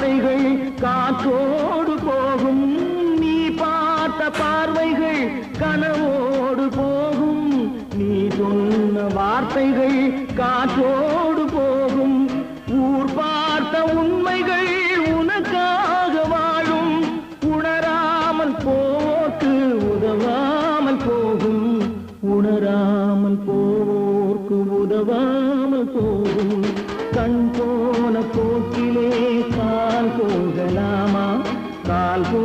வார்த்தைகள் காற்றோடு போகும், நீ பார்த்த பார்வைகள் கனவோடு போகும், நீ சொன்ன வார்த்தைகள் காற்றோடு போகும், ஊர் பார்த்த உண்மைகள் உனக்காக வாழும், உணராமல் போக்கு உதவாமல் போகும், உணராமல் போக்கு உதவாமல் போகும். கண் போன போக்கிலே கால் போகலாமா, கால் போ